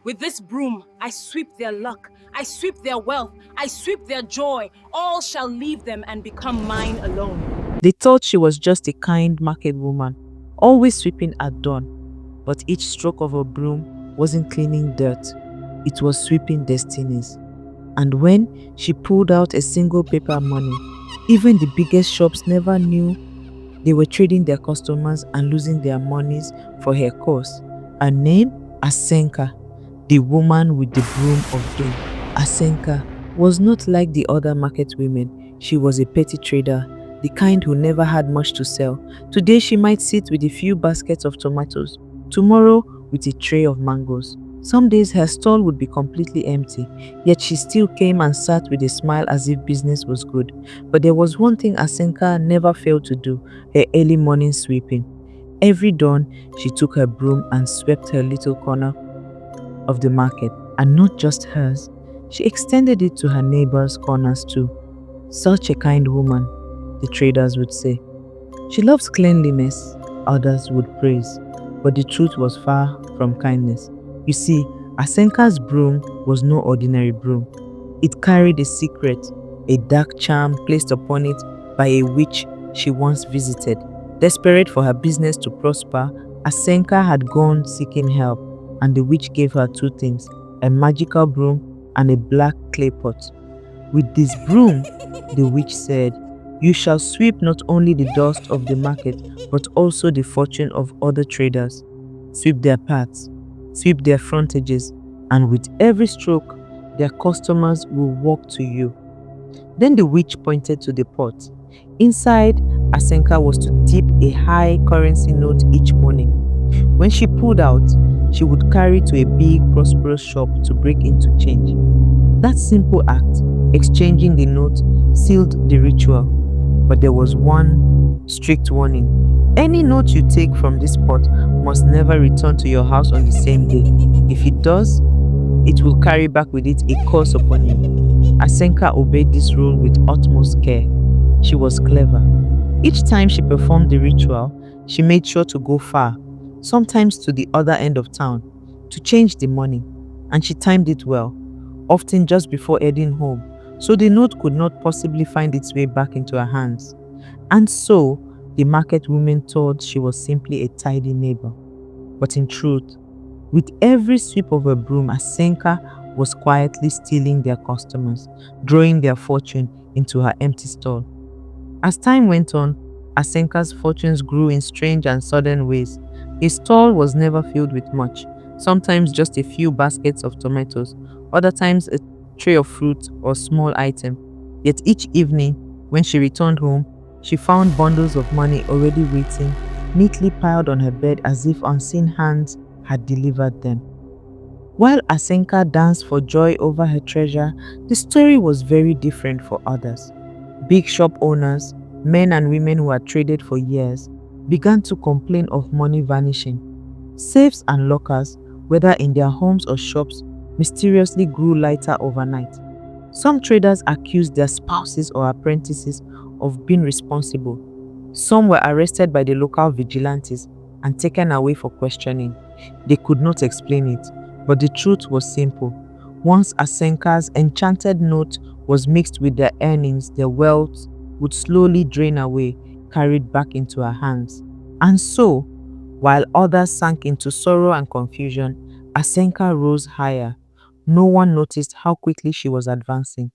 With this broom, I sweep their luck, I sweep their wealth, I sweep their joy. All shall leave them and become mine alone. They thought she was just a kind market woman, always sweeping at dawn. But each stroke of her broom wasn't cleaning dirt, it was sweeping destinies. And when she pulled out a single paper money, even the biggest shops never knew they were trading their customers and losing their monies for her cause. Her name? Asenka, the woman with the broom of doom. Asenka was not like the other market women. She was a petty trader, the kind who never had much to sell. Today she might sit with a few baskets of tomatoes, tomorrow with a tray of mangoes. Some days her stall would be completely empty, yet she still came and sat with a smile as if business was good. But there was one thing Asenka never failed to do: her early morning sweeping. Every dawn, she took her broom and swept her little corner of the market, and not just hers. She extended it to her neighbors' corners too. Such a kind woman, the traders would say. She loves cleanliness, others would praise, but the truth was far from kindness. You see, Asenka's broom was no ordinary broom. It carried a secret, a dark charm placed upon it by a witch she once visited. Desperate for her business to prosper, Asenka had gone seeking help, and the witch gave her two things: a magical broom and a black clay pot. With this broom, the witch said, you shall sweep not only the dust of the market, but also the fortune of other traders. Sweep their paths, sweep their frontages, and with every stroke, their customers will walk to you. Then the witch pointed to the pot. Inside, Asenka was to dip a high currency note each morning. When she pulled out, she would carry to a big, prosperous shop to break into change. That simple act, exchanging the note, sealed the ritual. But there was one strict warning. Any note you take from this pot must never return to your house on the same day. If it does, it will carry back with it a curse upon you. Asenka obeyed this rule with utmost care. She was clever. Each time she performed the ritual, she made sure to go far, sometimes to the other end of town, to change the money. And she timed it well, often just before heading home, so the note could not possibly find its way back into her hands. And so, the market women thought she was simply a tidy neighbor. But in truth, with every sweep of her broom, Asenka was quietly stealing their customers, drawing their fortune into her empty stall. As time went on, Asenka's fortunes grew in strange and sudden ways. His stall was never filled with much, sometimes just a few baskets of tomatoes, other times a tray of fruit or small item. Yet each evening, when she returned home, she found bundles of money already waiting, neatly piled on her bed as if unseen hands had delivered them. While Asenka danced for joy over her treasure, the story was very different for others. Big shop owners, men and women who had traded for years, began to complain of money vanishing. Safes and lockers, whether in their homes or shops, mysteriously grew lighter overnight. Some traders accused their spouses or apprentices of being responsible. Some were arrested by the local vigilantes and taken away for questioning. They could not explain it, but the truth was simple. Once Asenka's enchanted note was mixed with their earnings, their wealth would slowly drain away, carried back into her hands. And so, while others sank into sorrow and confusion, Asenka rose higher. No one noticed how quickly she was advancing.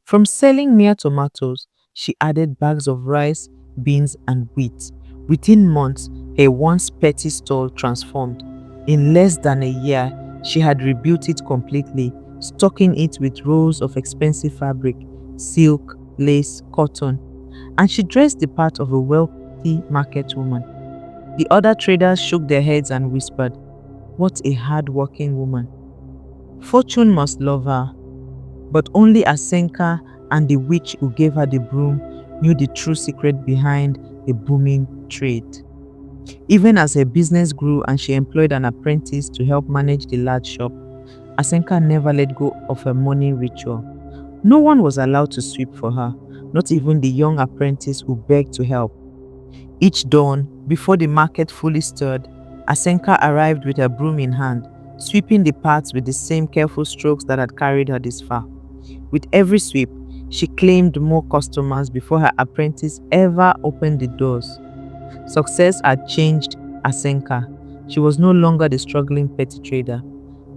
From selling mere tomatoes, she added bags of rice, beans, and wheat. Within months, her once petty stall transformed. In less than a year, she had rebuilt it completely, stocking it with rolls of expensive fabric, silk, lace, cotton, and she dressed the part of a wealthy market woman. The other traders shook their heads and whispered, what a hard-working woman. Fortune must love her. But only Asenka and the witch who gave her the broom knew the true secret behind the booming trade. Even as her business grew and she employed an apprentice to help manage the large shop, Asenka never let go of her morning ritual. No one was allowed to sweep for her, not even the young apprentice who begged to help. Each dawn, before the market fully stirred, Asenka arrived with her broom in hand, sweeping the paths with the same careful strokes that had carried her this far. With every sweep, she claimed more customers before her apprentice ever opened the doors. Success had changed Asenka. She was no longer the struggling petty trader.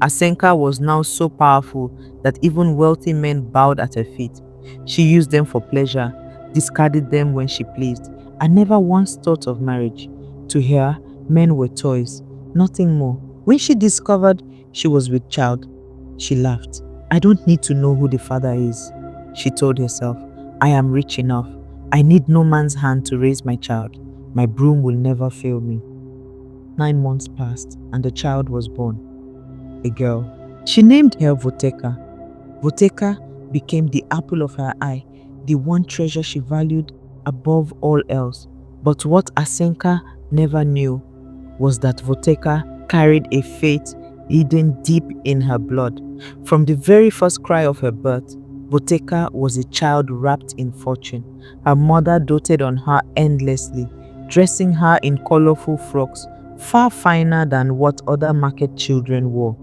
Asenka was now so powerful that even wealthy men bowed at her feet. She used them for pleasure, discarded them when she pleased, and never once thought of marriage. To her, men were toys, nothing more. When she discovered she was with child, she laughed. I don't need to know who the father is, she told herself. I am rich enough. I need no man's hand to raise my child. My broom will never fail me. 9 months passed and the child was born. A girl. She named her Voteka. Voteka became the apple of her eye, the one treasure she valued above all else. But what Asenka never knew was that Voteka carried a fate hidden deep in her blood. From the very first cry of her birth, Voteka was a child wrapped in fortune. Her mother doted on her endlessly, dressing her in colorful frocks, far finer than what other market children wore.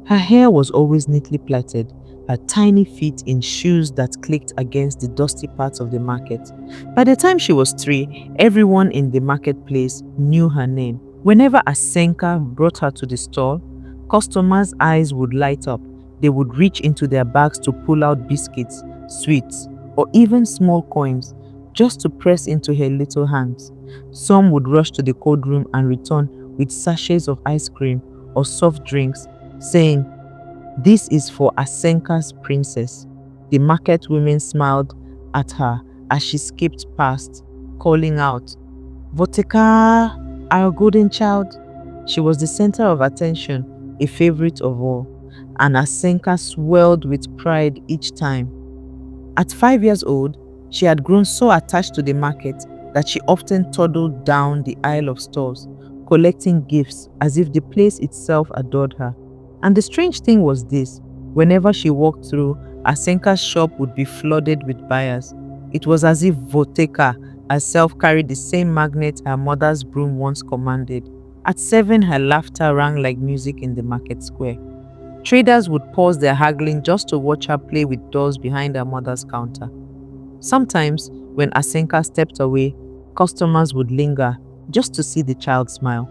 Her hair was always neatly plaited, her tiny feet in shoes that clicked against the dusty parts of the market. By the time she was 3, everyone in the marketplace knew her name. Whenever Asenka brought her to the stall, customers' eyes would light up. They would reach into their bags to pull out biscuits, sweets, or even small coins just to press into her little hands. Some would rush to the cold room and return with sachets of ice cream or soft drinks, saying, "This is for Asenka's princess." The market women smiled at her as she skipped past, calling out, "Voteka, our golden child." She was the center of attention, a favorite of all, and Asenka swelled with pride each time. At 5 years old, she had grown so attached to the market that she often toddled down the aisle of stores, collecting gifts as if the place itself adored her. And the strange thing was this: whenever she walked through, Asenka's shop would be flooded with buyers. It was as if Voteka herself carried the same magnet her mother's broom once commanded. At 7, her laughter rang like music in the market square. Traders would pause their haggling just to watch her play with dolls behind her mother's counter. Sometimes, when Asenka stepped away, customers would linger just to see the child smile.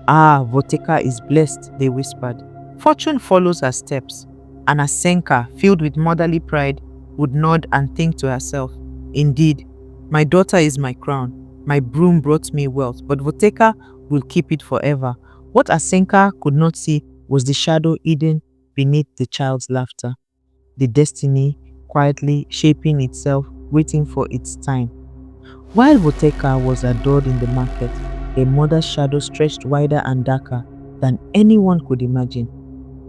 "Ah, Voteka is blessed," they whispered. Fortune follows her steps, and Asenka, filled with motherly pride, would nod and think to herself, "Indeed, my daughter is my crown. My broom brought me wealth, but Voteka will keep it forever." What Asenka could not see was the shadow hidden beneath the child's laughter, the destiny quietly shaping itself, waiting for its time. While Voteka was adored in the market, a mother's shadow stretched wider and darker than anyone could imagine.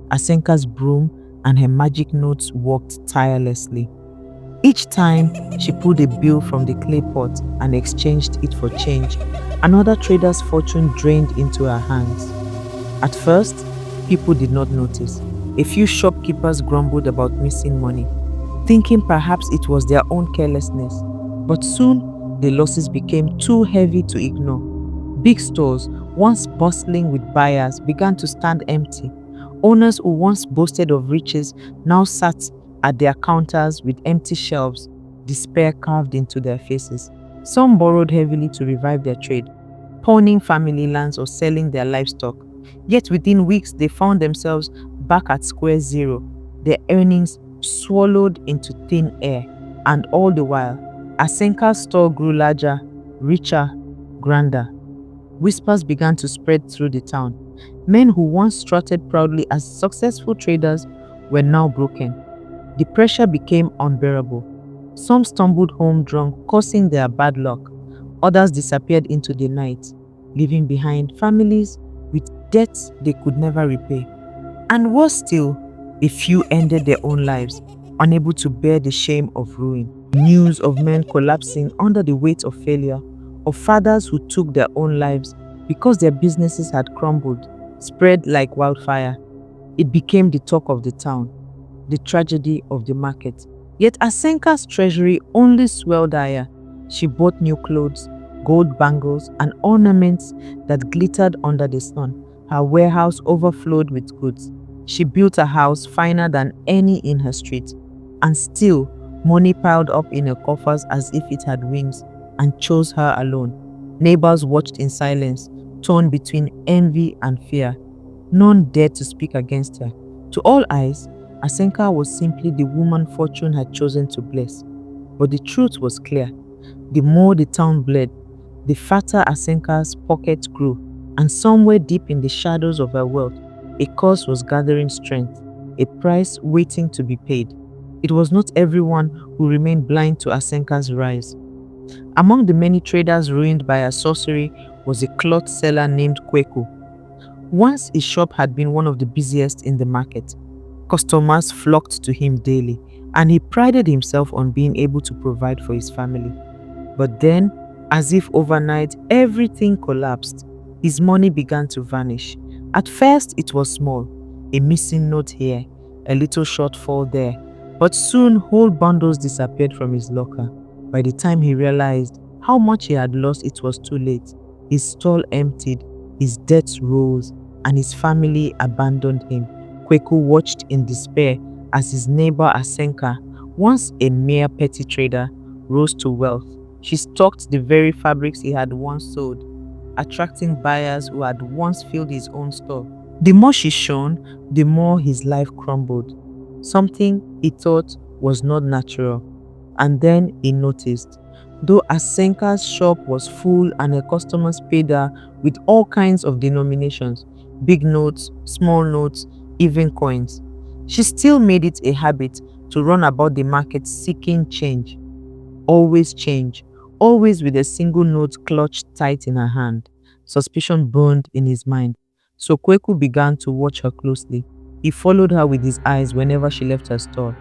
Asenka's broom and her magic notes worked tirelessly. Each time she pulled a bill from the clay pot and exchanged it for change, another trader's fortune drained into her hands. At first, people did not notice. A few shopkeepers grumbled about missing money, thinking perhaps it was their own carelessness. But soon, the losses became too heavy to ignore. Big stores, once bustling with buyers, began to stand empty. Owners who once boasted of riches now sat at their counters with empty shelves, despair carved into their faces. Some borrowed heavily to revive their trade, pawning family lands or selling their livestock. Yet within weeks, they found themselves back at square zero, their earnings swallowed into thin air. And all the while, Asenka's store grew larger, richer, grander. Whispers began to spread through the town. Men who once strutted proudly as successful traders were now broken. The pressure became unbearable. Some stumbled home drunk, cursing their bad luck. Others disappeared into the night, leaving behind families with debts they could never repay. And worse still, a few ended their own lives, unable to bear the shame of ruin. News of men collapsing under the weight of failure, of fathers who took their own lives because their businesses had crumbled, spread like wildfire. It became the talk of the town, the tragedy of the market. Yet Asenka's treasury only swelled higher. She bought new clothes, gold bangles, and ornaments that glittered under the sun. Her warehouse overflowed with goods. She built a house finer than any in her street, and still money piled up in her coffers as if it had wings and chose her alone. Neighbors watched in silence, torn between envy and fear. None dared to speak against her. To all eyes, Asenka was simply the woman fortune had chosen to bless. But the truth was clear. The more the town bled, the fatter Asenka's pocket grew, and somewhere deep in the shadows of her wealth, a curse was gathering strength, a price waiting to be paid. It was not everyone who remained blind to Asenka's rise. Among the many traders ruined by her sorcery was a cloth seller named Kweku. Once his shop had been one of the busiest in the market. Customers flocked to him daily, and he prided himself on being able to provide for his family. But then, as if overnight, everything collapsed. His money began to vanish. At first, it was small, a missing note here, a little shortfall there, but soon whole bundles disappeared from his locker. By the time he realized how much he had lost, it was too late. His stall emptied, his debts rose, and his family abandoned him. Kweku watched in despair as his neighbor Asenka, once a mere petty trader, rose to wealth. She stocked the very fabrics he had once sold, attracting buyers who had once filled his own store. The more she shone, the more his life crumbled. Something he thought was not natural. And then he noticed. Though Asenka's shop was full and her customers paid her with all kinds of denominations, big notes, small notes, even coins, she still made it a habit to run about the market seeking change. Change, always with a single note clutched tight in her hand. Suspicion burned in his mind. So Kweku began to watch her closely. He followed her with his eyes whenever she left her store.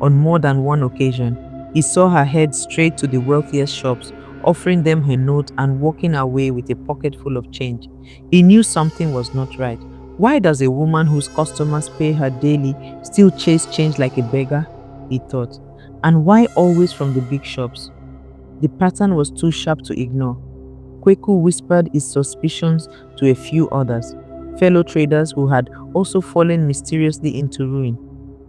On more than one occasion, he saw her head straight to the wealthiest shops, offering them her note and walking away with a pocket full of change. He knew something was not right. Why does a woman whose customers pay her daily still chase change like a beggar? He thought. And why always from the big shops? The pattern was too sharp to ignore. Kweku whispered his suspicions to a few others, fellow traders who had also fallen mysteriously into ruin.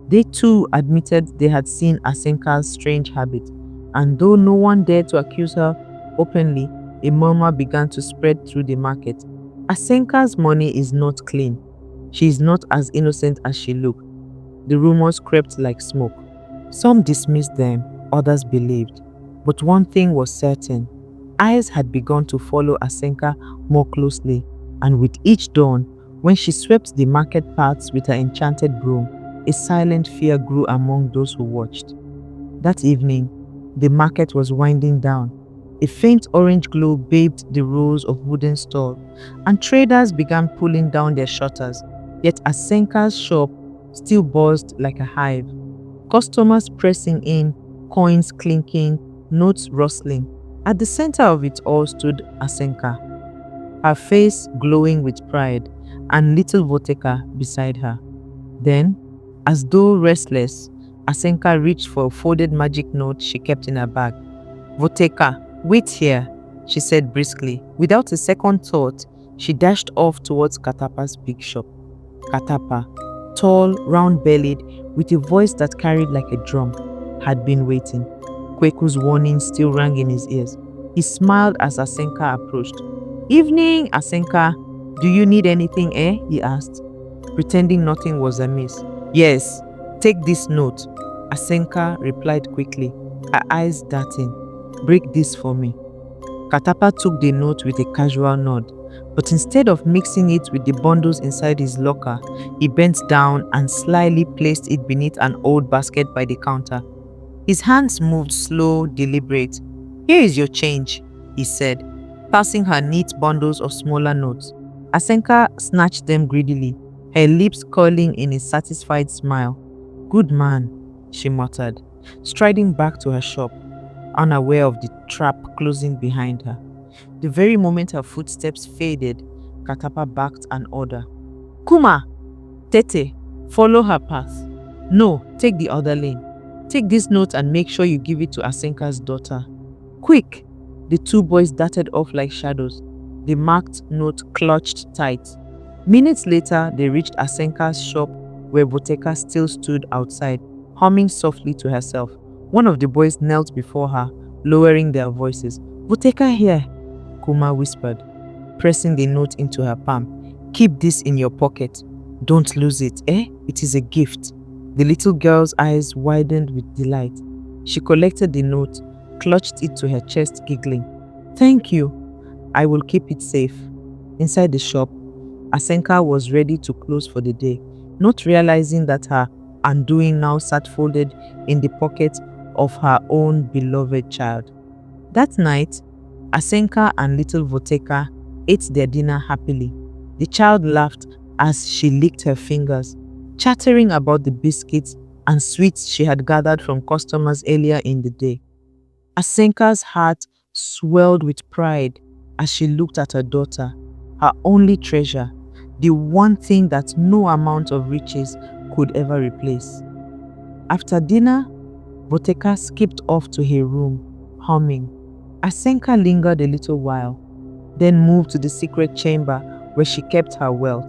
They too admitted they had seen Asenka's strange habit, and though no one dared to accuse her openly, a murmur began to spread through the market. Asenka's money is not clean. She is not as innocent as she looked. The rumors crept like smoke. Some dismissed them, others believed. But one thing was certain. Eyes had begun to follow Asenka more closely, and with each dawn, when she swept the market paths with her enchanted broom, a silent fear grew among those who watched. That evening, the market was winding down. A faint orange glow bathed the rows of wooden stalls, and traders began pulling down their shutters. Yet Asenka's shop still buzzed like a hive. Customers pressing in, coins clinking, notes rustling. At the center of it all stood Asenka, her face glowing with pride, and little Voteka beside her. Then, as though restless, Asenka reached for a folded magic note she kept in her bag. "Voteka, wait here," she said briskly. Without a second thought, she dashed off towards Katapa's big shop. Katapa, tall, round-bellied, with a voice that carried like a drum, had been waiting. Kweku's warning still rang in his ears. He smiled as Asenka approached. "Evening, Asenka. Do you need anything, eh?" he asked, pretending nothing was amiss. "Yes, take this note," Asenka replied quickly, her eyes darting. "Break this for me." Katapa took the note with a casual nod, but instead of mixing it with the bundles inside his locker, he bent down and slyly placed it beneath an old basket by the counter. His hands moved slow, deliberate. "Here is your change," he said, passing her neat bundles of smaller notes. Asenka snatched them greedily, her lips curling in a satisfied smile. "Good man," she muttered, striding back to her shop, unaware of the trap closing behind her. The very moment her footsteps faded, Katapa barked an order. "Kuma! Tete, follow her path. No, take the other lane. Take this note and make sure you give it to Asenka's daughter. Quick!" The two boys darted off like shadows, the marked note clutched tight. Minutes later, they reached Asenka's shop where Voteka still stood outside, humming softly to herself. One of the boys knelt before her, lowering their voices. "Voteka here," Kuma whispered, pressing the note into her palm. "Keep this in your pocket. Don't lose it, eh? It is a gift." The little girl's eyes widened with delight. She collected the note, clutched it to her chest, giggling. "Thank you. I will keep it safe." Inside the shop, Asenka was ready to close for the day, not realizing that her undoing now sat folded in the pocket of her own beloved child. That night, Asenka and little Voteka ate their dinner happily. The child laughed as she licked her fingers, chattering about the biscuits and sweets she had gathered from customers earlier in the day. Asenka's heart swelled with pride as she looked at her daughter, her only treasure, the one thing that no amount of riches could ever replace. After dinner, Voteka skipped off to her room, humming. Asenka lingered a little while, then moved to the secret chamber where she kept her wealth.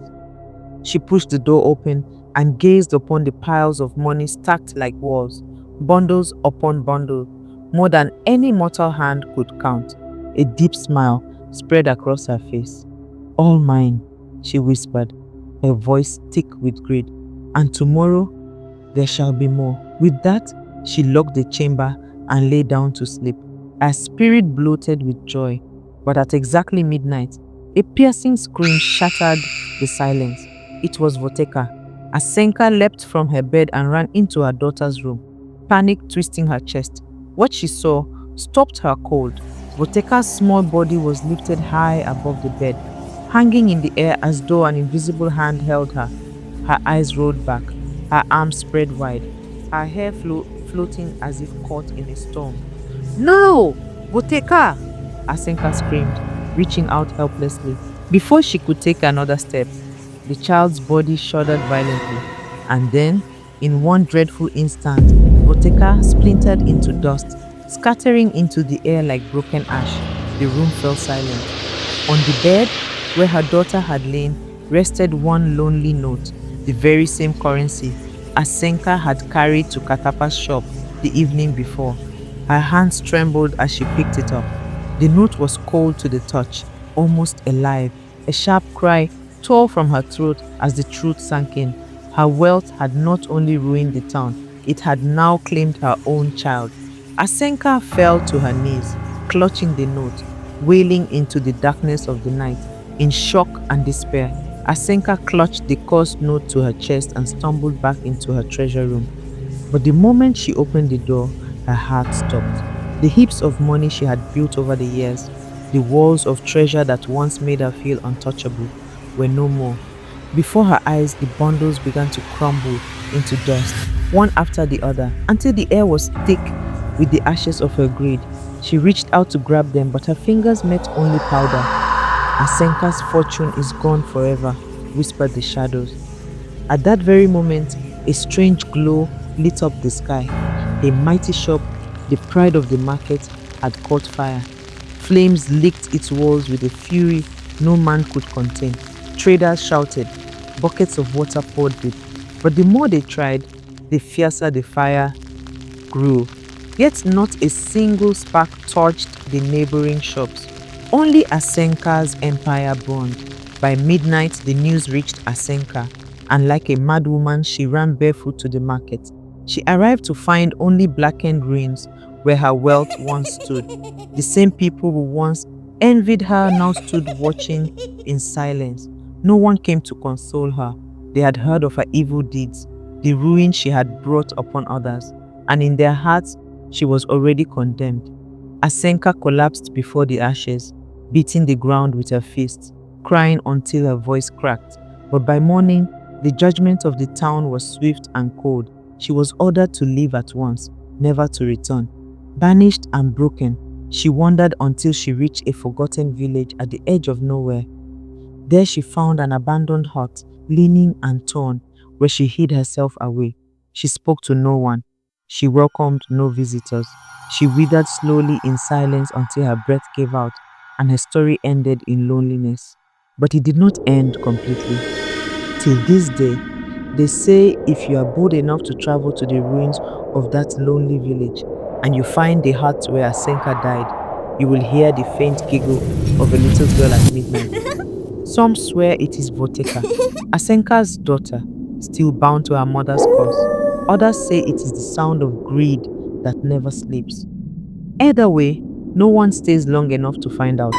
She pushed the door open and gazed upon the piles of money stacked like walls, bundles upon bundles, more than any mortal hand could count. A deep smile spread across her face. "All mine," she whispered, her voice thick with greed. "And tomorrow there shall be more." With that, she locked the chamber and lay down to sleep, her spirit bloated with joy. But at exactly midnight, a piercing scream shattered the silence. It was Voteka. Asenka leapt from her bed and ran into her daughter's room, panic twisting her chest. What she saw stopped her cold. Voteka's small body was lifted high above the bed, hanging in the air as though an invisible hand held her. Her eyes rolled back, her arms spread wide, her hair floating as if caught in a storm. "No! Voteka!" Asenka screamed, reaching out helplessly. Before she could take another step, the child's body shuddered violently, and then, in one dreadful instant, Voteka splintered into dust, scattering into the air like broken ash. The room fell silent. On the bed, where her daughter had lain, rested one lonely note, the very same currency Asenka had carried to Katapa's shop the evening before. Her hands trembled as she picked it up. The note was cold to the touch, almost alive. A sharp cry tore from her throat as the truth sank in. Her wealth had not only ruined the town, it had now claimed her own child. Asenka fell to her knees, clutching the note, wailing into the darkness of the night. In shock and despair, Asenka clutched the cursed note to her chest and stumbled back into her treasure room. But the moment she opened the door, her heart stopped. The heaps of money she had built over the years, the walls of treasure that once made her feel untouchable, were no more. Before her eyes, the bundles began to crumble into dust, one after the other, until the air was thick with the ashes of her greed. She reached out to grab them, but her fingers met only powder. "Asenka's fortune is gone forever," whispered the shadows. At that very moment, a strange glow lit up the sky. A mighty shop, the pride of the market, had caught fire. Flames licked its walls with a fury no man could contain. Traders shouted, buckets of water poured deep. But the more they tried, the fiercer the fire grew. Yet not a single spark touched the neighboring shops. Only Asenka's empire burned. By midnight, the news reached Asenka, and like a mad woman, she ran barefoot to the market. She arrived to find only blackened ruins where her wealth once stood. The same people who once envied her now stood watching in silence. No one came to console her. They had heard of her evil deeds, the ruin she had brought upon others, and in their hearts, she was already condemned. Asenka collapsed before the ashes, beating the ground with her fists, crying until her voice cracked. But by morning, the judgment of the town was swift and cold. She was ordered to leave at once, never to return. Banished and broken, she wandered until she reached a forgotten village at the edge of nowhere. There she found an abandoned hut, leaning and torn, where she hid herself away. She spoke to no one. She welcomed no visitors. She withered slowly in silence until her breath gave out, and her story ended in loneliness. But it did not end completely. Till this day, They say if you are bold enough to travel to the ruins of that lonely village and you find the hut where Asenka died, you will hear the faint giggle of a little girl at midnight. Some swear it is Voteka, Asenka's daughter, still bound to her mother's curse. Others say it is the sound of greed that never sleeps. Either way, no one stays long enough to find out.